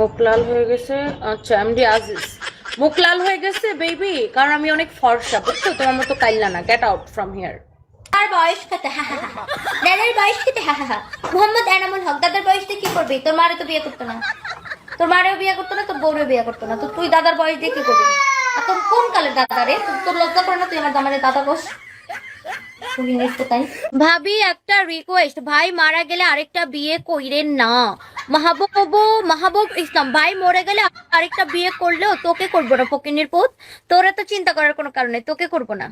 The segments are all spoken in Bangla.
মুখ লাল হয়ে গেছে। আচ্ছা এমডি আজিজ মুখ লাল হয়ে গেছে বেবি, কারণ আমি অনেক ফর্সা, বুঝছো? তোমার মতো কাইল্লা না। Get out from here. আর বয়স কত? দাদার বয়স কত? মোহাম্মদ এনামুল হক দাদার বয়সে কি করবি? তোর মারে তো বিয়ে করতো না, তোর মারেও বিয়ে করতো না, তোর বউরেও বিয়ে করতো না, তো তুই দাদার বয়স দিয়ে কি করবি? আর তোর কোন কালের দাদা রে? তোর লজ্জা করে না? তুই আমার দামারে দাদা বস। ভাবি একটা রিকোয়েস্ট, ভাই মারা গেলে আরেকটা বিয়ে কইরেন না। মাহবুব ইসলাম, ভাই মরে গেলে আরেকটা বিয়ে করলেও তোকে করবো না ফকিনির পুত। তোর এত চিন্তা করার কোনো কারণে, তোকে করবো না।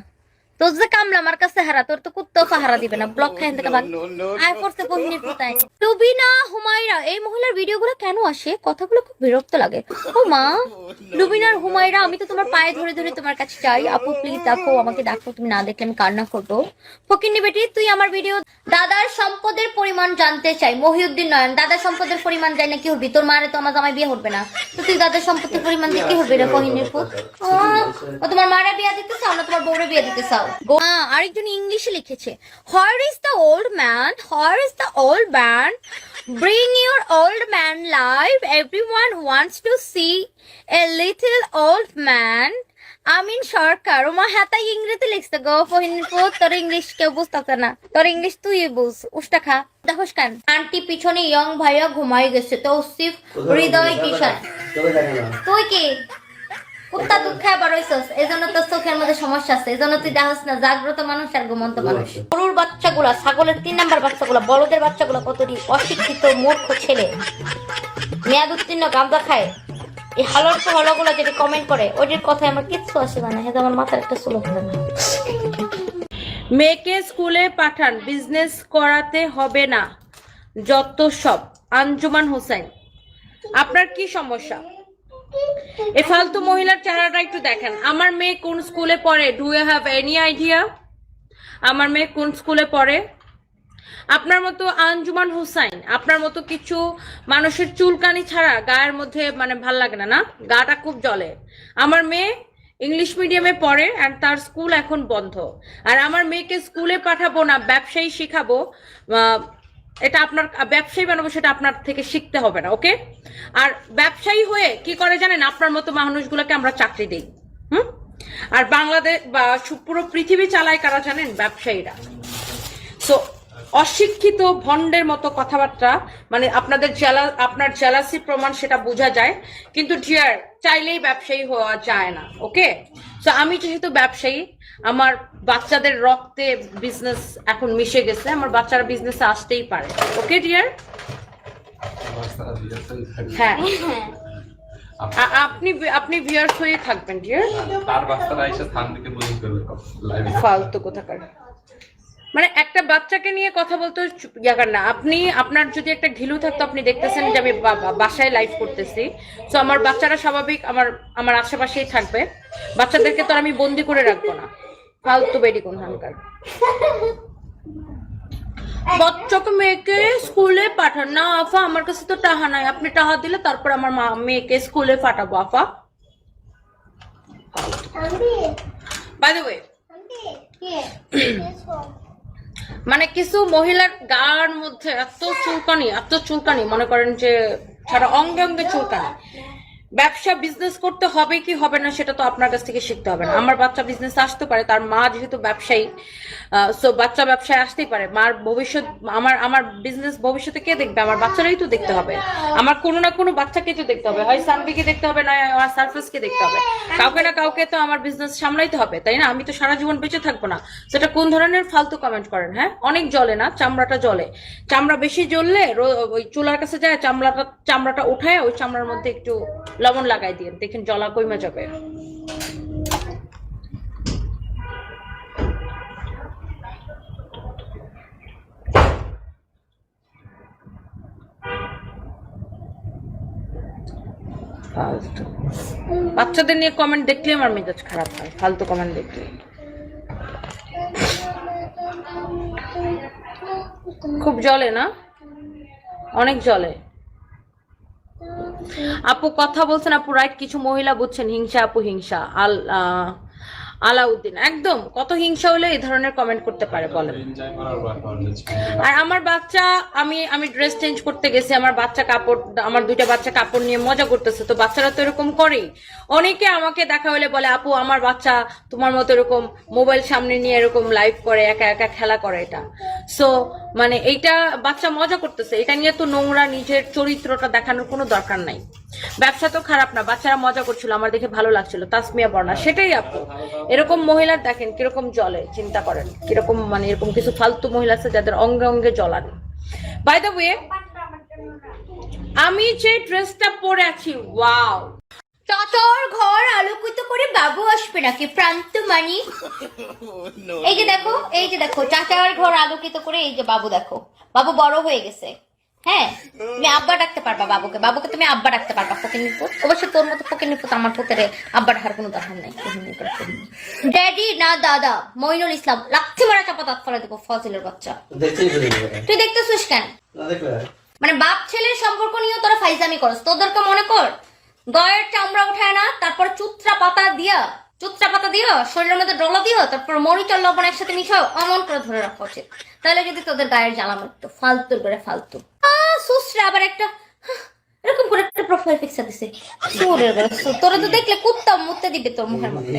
তোর যে কামলা আমার কাছে হারা, তোর তো কুত্তাও পাহারা দিবে না। ব্লক খাইন থেকে ভাগ আয় পড়ছে ফকিনির পুতায়। লুবিনা হুমায়রা, এই মহিলার ভিডিওগুলো কেন আসে? কথাগুলো খুব বিরক্ত লাগে। ও মা, লুবিনার হুমায়রা, আমি তো তোমার পায়ে ধরে ধরে তোমার কাছে চাই, আপু প্লিজ দেখো, আমাকে দেখো, তুমি না দেখলে আমি কান্না করবো। ফকিন্নি বেটি, তুই আমার ভিডিও। দাদার সম্পদের পরিমাণ জানতে চাই। মহিউদ্দিন নয়ন, দাদার সম্পদের পরিমাণ জানি না কি হবি? তোর মারে তো আমার জামাই বিয়ে হবে না, তো তুই দাদার সম্পত্তির পরিমাণ দিয়ে কি হবে রে ফকিন্নির পুত? ও তোমার মারা বিয়ে দিতে চাও না তোমার বউরে বিয়ে দিতে চাও? আরেকজন ইংলিশে লিখেছে, where is the old man, where is the old man, bring your old man live, everyone wants to see a little old man. আমিন সরকার। ওমা হ্যাঁ, তাই ইংরেজিতে লিখছে গো ফহিনীর পুত। তোর ইংলিশ কেউ বুঝতেছে না, তোর ইংলিশ তুই বুঝ। উষ্টা খা দেখোস কান। আন্টি পিছনে ইয়ং ভাইয়া ঘুমাই গেছে, তৌসিফ হৃদয় কিষান। তুই কি কুত্তা দুধ খায় বড় হইছস, এজন্য তোর চোখের মধ্যে সমস্যা আছে, এজন্য তুই দেখস না জাগ্রত মানুষ আর ঘুমন্ত মানুষ। গরুর বাচ্চাগুলা, ছাগলের 3 নাম্বার বাচ্চাগুলা, বলদের বাচ্চাগুলা কতটি অশিক্ষিত মূর্খ ছেলে, মেয়াদ উত্তীর্ণ গাঁজা খায়। এই হালর তো হলগুলো যেটা কমেন্ট করে, ওইটির কথায় আমার কিচ্ছু আসে মানে, হ্যাঁ আমার মাথার একটা চুলো ধরে না। মেয়েকে স্কুলে পাঠান, বিজনেস করাতে হবে না যত সব। আঞ্জুমান হোসেন, আপনার কি সমস্যা? এই ফালতু মহিলার চেহারাটা একটু দেখেন। আমার মেয়ে কোন স্কুলে পড়ে? Do you have any idea আমার মেয়ে কোন স্কুলে পড়ে? আপনার মতো আঞ্জুমান হোসেন, আপনার মতো কিছু মানুষের চুলকানি ছাড়া গায়ের মধ্যে মানে ভাল লাগে না, না গাটা খুব জ্বলে। আমার মেয়ে ইংলিশ মিডিয়ামে পড়ে আর তার স্কুল এখন বন্ধ। আর আমার মেয়েকে স্কুলে পাঠাবো না, ব্যবসায়ী শিখাবো, এটা আপনার ব্যবসায়ী বানাবো, সেটা আপনার থেকে শিখতে হবে না, ওকে? আর ব্যবসায়ী হয়ে কি করে জানেন? আপনার মতো মানুষগুলোকে আমরা চাকরি দিই। আর বাংলাদেশ বা পুরো পৃথিবী চালায় কারা জানেন? ব্যবসায়ীরা। সো অশিক্ষিত ভন্ডের মতো কথাবার্তা, মানে আপনার জেলাসি প্রমাণ, সেটা বোঝা যায়। কিন্তু ডিয়ার, চাইলেই ব্যবসায়ী হওয়া যায় না, ওকে? সো আমি যেহেতু ব্যবসায়ী, আমার বাচ্চাদের রক্তে বিজনেস এখন মিশে গেছে, আমার বাচ্চারা বিজনেসে আসতেই পারে, ওকে ডিয়ার? হ্যাঁ, আপনি ভিউয়ার্স হয়ে থাকবেন ডিয়ার। তার বাচ্চারা এসে স্থান থেকে বুঝিয়ে করবে লাইভে। ফালতু কোথাকার, মানে একটা বাচ্চাকে নিয়ে কথা বলতে জায়গা না। আপনার যদি একটা ঘিলু থাকতো, আপনি দেখতেছেন যে আমি বাসায় লাইভ করতেছি, তো আমার বাচ্চারা স্বাভাবিক আমার আশেপাশেই থাকবে। বাচ্চাদেরকে তো আমি বন্দি করে রাখবো না। ফালতু বেডি কোন হানকার। বাচ্চাকে মেয়েকে স্কুলে পাঠান না আফা, আমার কাছে তো টাহা নাই। আপনি টাহা দিলে তারপর আমার মেয়েকে স্কুলে পাঠাবো আফা। বাই দ্য ওয়ে, মানে কিছু মহিলার গার মধ্যে এত চুলকানি, মনে করেন যে সারা অঙ্গে অঙ্গে চুলকানি। ব্যবসা বিজনেস করতে হবে কি হবে না সেটা তো আপনার কাছ থেকে শিখতে হবে না। আমার বাচ্চা বিজনেস আসতে পারে, তার মা যেহেতু ব্যবসায়ী, সো বাচ্চা ব্যবসায় আসতেই পারে। মার ভবিষ্যৎ, আমার বিজনেস ভবিষ্যতে কে দেখবে? আমার বাচ্চারাই তো দেখতে হবে। আমার কোনো না কোনো বাচ্চাকে তো দেখতে হবে, হয় সানভিকে দেখতে হবে, নয় আমার সারফেসকে দেখতে হবে। কাউকে না কাউকে তো আমার বিজনেস সামলাইতে হবে, তাই না? আমি তো সারা জীবন বেঁচে থাকবো না। সেটা কোন ধরনের ফালতু কমেন্ট করেন? হ্যাঁ, অনেক জ্বলে না? চামড়াটা জ্বলে। চামড়া বেশি জ্বললে ওই চুলার কাছে যায়, চামড়াটা উঠায় ওই চামড়ার মধ্যে একটু লবণ লাগাই দিয়ে দেখেন, জ্বলা কমে যাবে। বাচ্চাদের নিয়ে কমেন্ট দেখলে আমার মেজাজ খারাপ হয়, ফালতু কমেন্ট দেখলে। খুব জ্বলে না? অনেক জ্বলে। আপু কথা বলছেন, আপু রাইট। কিছু মহিলা বুঝছেন হিংসা, আপু হিংসা। আলাউদ্দিন একদম কত হিংসা হলে এই ধরনের কমেন্ট করতে পারে বলেন। এনজয় করার কলেজ আর আমার বাচ্চা, আমি ড্রেস চেঞ্জ করতে গেছি, আমার বাচ্চা কাপড়, আমার দুইটা বাচ্চা কাপড় নিয়ে মজা করতেছে, তো বাচ্চারা তো এরকম করেই। অনেকে আমাকে দেখা হলে বলে আপু আমার বাচ্চা তোমার মতো এরকম মোবাইল সামনে নিয়ে এরকম লাইভ করে, একা একা খেলা করে। এটা সো মানে এইটা বাচ্চা মজা করতেছে, এটা নিয়ে তো নোংরা নিজের চরিত্রটা দেখানোর কোনো দরকার নাই। ব্যবসা তো খারাপ না, বাচ্চারা মজা করছিল, আমার দেখে ভালো লাগছিল। তাসমিয়া বর্ণা, সেটাই আপু। এরকম মহিলার দেখেন কিরকম জলে, চিন্তা করেন কিরকম, মানে এরকম কিছু ফালতু মহিলা আছে যাদের অঙ্গে অঙ্গে জ্বলানি। বাই দ্য ওয়ে, আমি যে ড্রেসটা পরে আছি, ওয়াও, চাচার ঘর আলোকিত করে বাবু আসবে নাকি প্রান্তমানি? এই যে দেখো, এই যে দেখো, চাচার ঘর আলোকিত করে এই যে বাবু দেখো, বাবু বড় হয়ে গেছে। হ্যাঁ, তুমি আব্বা ডাকতে পারবা বাবুকে, বাবুকে তুমি আব্বা ডাকতে পারবা। ফকিন্নির পুত, অবশ্য তোর মতো ফকিন্নির পুত আমার পুতেরে আব্বা ডাকার কোনো দরকার নাই। ড্যাডি না দাদা, মইনুল ইসলাম, লাচ্ছি মারা চাপা দাঁত ফেলা দেবো ফজিলের বাচ্চা। তুই দেখতেছিস কেন? মানে বাপ ছেলের সম্পর্ক নিয়ে তোরা ফাইজামি করস, তোদেরকে মনে কর গায়ের চামড়া উঠায় না, তারপর চুত্রা পাতা দিয়া শরীরের মধ্যে ডলা দিও, তারপর মরিচ আর লবণ একসাথে মিশাও, অমন করে ধরে রাখা উচিত। তাহলে যদি তোদের গায়ের জ্বালা মারতো, ফালতু করে ফালতু। সুসরা আবার একটা এরকম করে একটা প্রোফাইল পিকচার দিছে, তোরা তো দেখলে কুত্তা মুতে দিবে তোর মুখের মধ্যে।